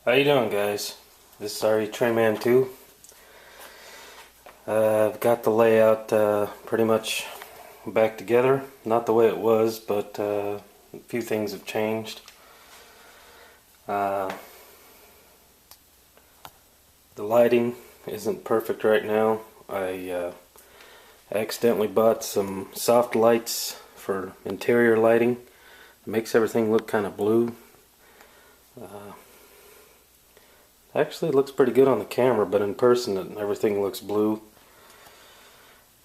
How you doing, guys? This is Trayman 2. I've got the layout pretty much back together. Not the way it was, but a few things have changed. The lighting isn't perfect right now. I accidentally bought some soft lights for interior lighting. It makes everything look kind of blue. Actually, it looks pretty good on the camera, but in person everything looks blue.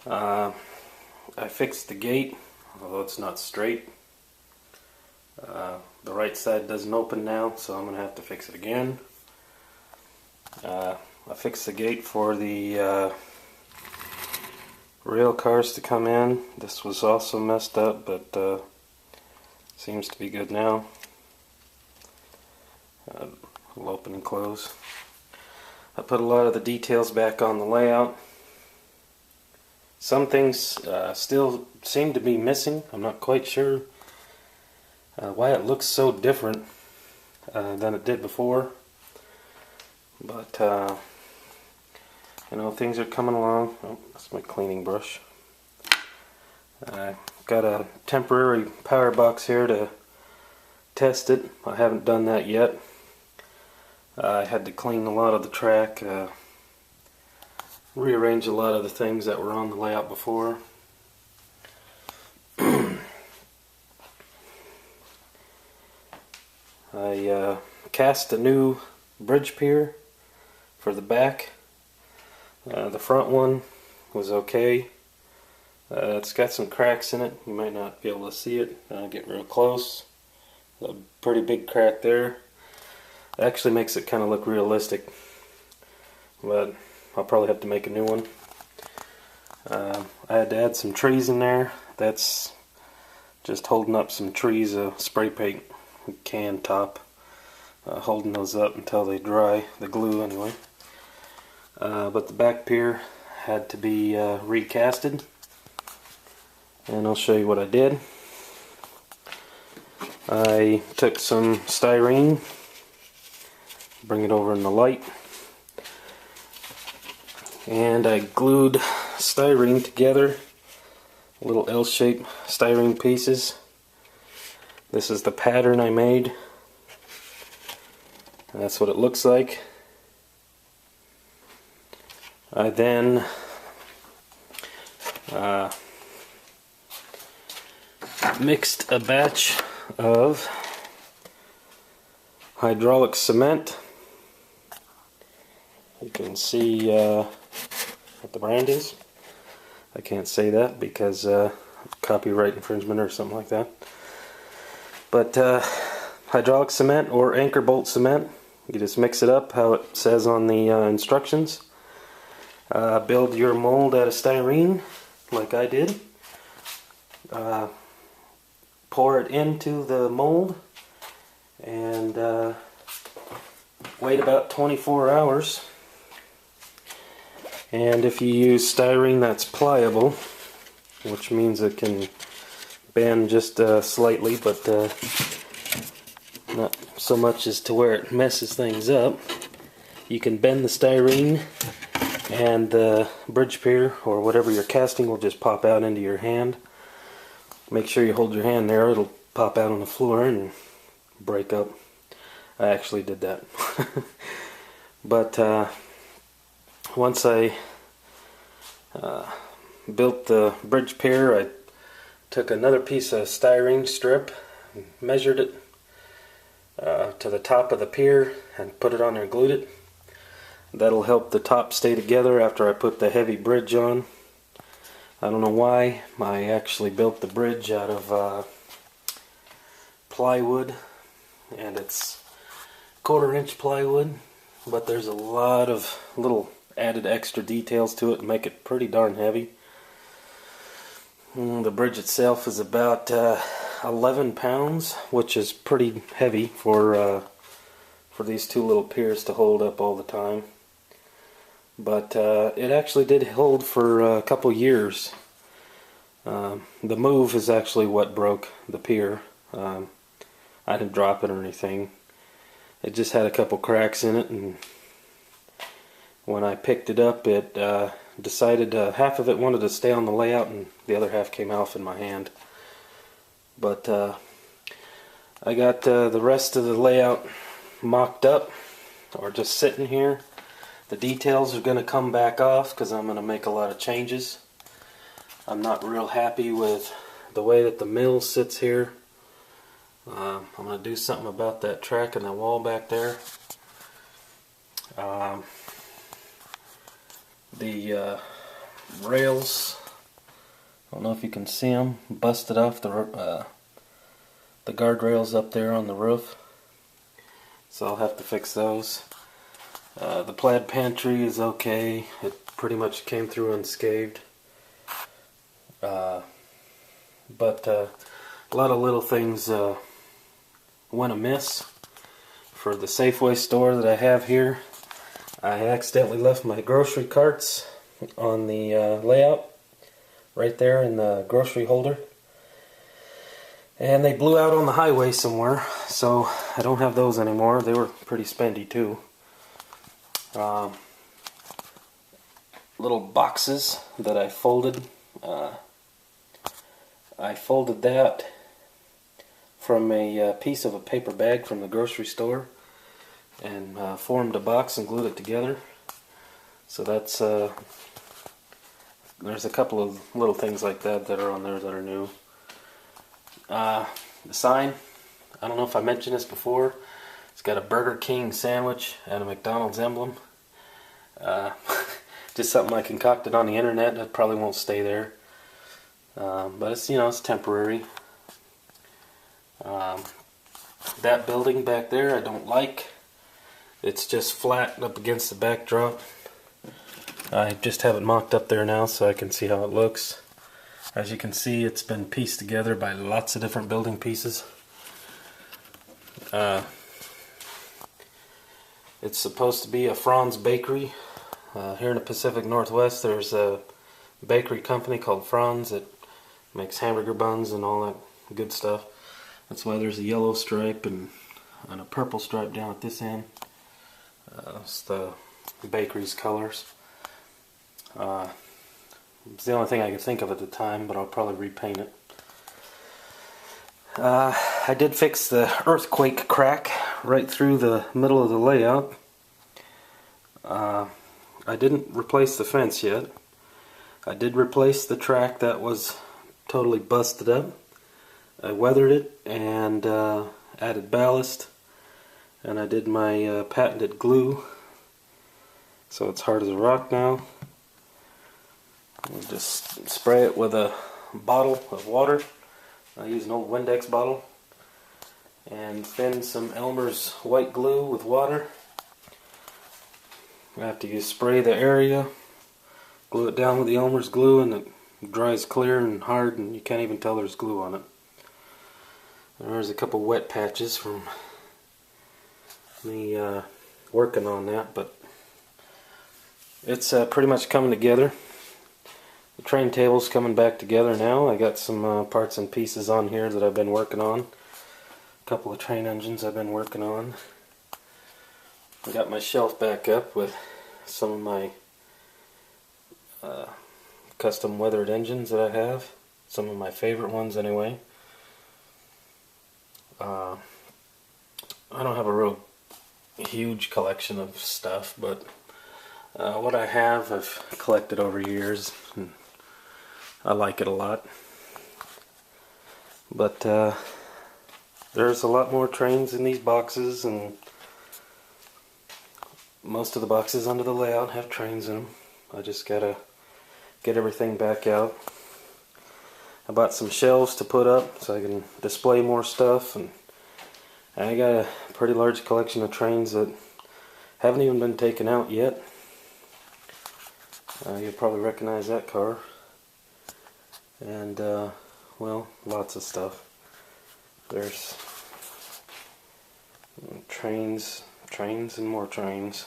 I fixed the gate, although it's not straight. The right side doesn't open now, so I'm going to have to fix it again. I fixed the gate for the rail cars to come in. This was also messed up, but seems to be good now. Will open and close. I put a lot of the details back on the layout. Some things still seem to be missing. I'm not quite sure why it looks so different than it did before. But you know, things are coming along. Oh, that's my cleaning brush. Got a temporary power box here to test it. I haven't done that yet. I had to clean a lot of the track, rearrange a lot of the things that were on the layout before. I cast a new bridge pier for the back. The front one was okay. It's got some cracks in it. You might not be able to see it. I'll get real close. A pretty big crack there. Actually makes it kind of look realistic, but I'll probably have to make a new one. I had to add some trees in there. That's just holding up some trees, a spray paint can top, holding those up until they dry, the glue anyway. But the back pier had to be recasted, and I'll show you what I did. I took some styrene, bring it over in the light, and I glued styrene together, little L-shaped styrene pieces. This is the pattern I made. That's what it looks like. I then mixed a batch of hydraulic cement. You can see what the brand is. I can't say that because copyright infringement or something like that. But hydraulic cement or anchor bolt cement, you just mix it up how it says on the instructions. Build your mold out of styrene like I did. Pour it into the mold and wait about 24 hours. And if you use styrene that's pliable, which means it can bend just slightly, but not so much as to where it messes things up, you can bend the styrene and the bridge pier or whatever you're casting will just pop out into your hand. Make sure you hold your hand there, it'll pop out on the floor and break up. I actually did that. But once I built the bridge pier, I took another piece of styrene strip and measured it to the top of the pier and put it on there and glued it. That'll help the top stay together after I put the heavy bridge on. I don't know why. I actually built the bridge out of plywood, and it's 1/4 inch plywood, but there's a lot of little added extra details to it and make it pretty darn heavy. The bridge itself is about 11 pounds, which is pretty heavy for these two little piers to hold up all the time. But it actually did hold for a couple years. The move is actually what broke the pier. I didn't drop it or anything. it just had a couple cracks in it, and when I picked it up, it decided half of it wanted to stay on the layout and the other half came off in my hand. But I got the rest of the layout mocked up, or just sitting here. The details are going to come back off because I'm going to make a lot of changes. I'm not real happy with the way that the mill sits here. I'm going to do something about that track in the wall back there. The rails, I don't know if you can see them, busted off the guardrails up there on the roof. So I'll have to fix those. The plaid pantry is okay. It pretty much came through unscathed. But a lot of little things went amiss. For the Safeway store that I have here, I accidentally left my grocery carts on the layout right there in the grocery holder, and they blew out on the highway somewhere, so I don't have those anymore. They were pretty spendy too. Little boxes that I folded. I folded that from a piece of a paper bag from the grocery store and formed a box and glued it together. So that's there's a couple of little things like that that are on there that are new. The sign, I don't know if I mentioned this before, it's got a Burger King sandwich and a McDonald's emblem. Just something I concocted on the internet that probably won't stay there. But it's, it's temporary. That building back there I don't like. It's just flat up against the backdrop. I just have it mocked up there now so I can see how it looks. As you can see, it's been pieced together by lots of different building pieces. It's supposed to be a Franz bakery. Here in the Pacific Northwest there's a bakery company called Franz that makes hamburger buns and all that good stuff. That's why there's a yellow stripe and a purple stripe down at this end. It's the bakery's colors. It's the only thing I could think of at the time, but I'll probably repaint it. I did fix the earthquake crack right through the middle of the layout. I didn't replace the fence yet. I did replace the track that was totally busted up. I weathered it and added ballast, and I did my patented glue, so it's hard as a rock now. I'll just spray it with a bottle of water. I use an old Windex bottle and thin some Elmer's white glue with water. After you spray the area, glue it down with the Elmer's glue, and it dries clear and hard and you can't even tell there's glue on it. There's a couple wet patches from me working on that, but it's pretty much coming together. The train table's coming back together now. I got some parts and pieces on here that I've been working on. A couple of train engines I've been working on. I got my shelf back up with some of my custom weathered engines that I have. Some of my favorite ones anyway. I don't have a real huge collection of stuff, but what I have I've collected over years, and I like it a lot. But there's a lot more trains in these boxes, and most of the boxes under the layout have trains in them. I just gotta get everything back out. I bought some shelves to put up so I can display more stuff, and I got a pretty large collection of trains that haven't even been taken out yet. You'll probably recognize that car. And well, lots of stuff. There's trains and more trains.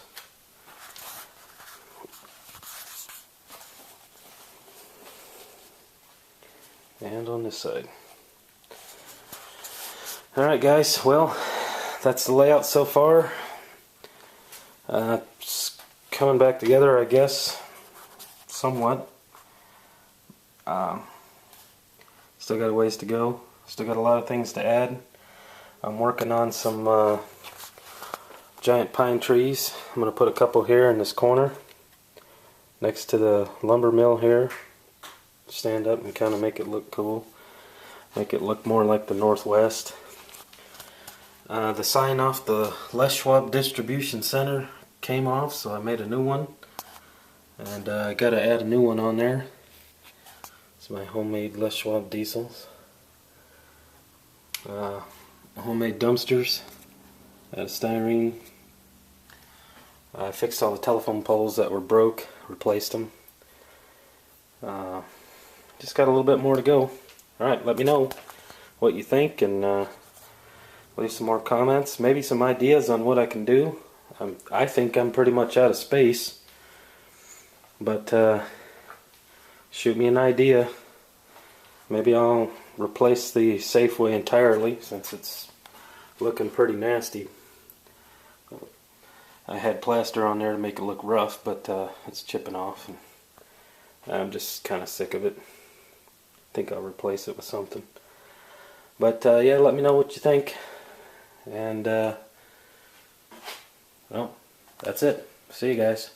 And on this side. Alright guys, well, that's the layout so far. It's coming back together, I guess, somewhat. Still got a ways to go. Still got a lot of things to add. I'm working on some giant pine trees. I'm going to put a couple here in this corner next to the lumber mill here. Stand up and kind of make it look cool. Make it look more like the Northwest. The sign off the Les Schwab Distribution Center came off, so I made a new one. And I got to add a new one on there. It's my homemade Les Schwab diesels. Homemade dumpsters out of styrene. I fixed all the telephone poles that were broke, replaced them. Just got a little bit more to go. Alright, let me know what you think, and leave some more comments, maybe some ideas on what I can do. I think I'm pretty much out of space, but shoot me an idea. Maybe I'll replace the Safeway entirely, since it's looking pretty nasty. I had plaster on there to make it look rough, but it's chipping off, and I'm just kind of sick of it. I think I'll replace it with something. But yeah, let me know what you think. And well, that's it. See you guys.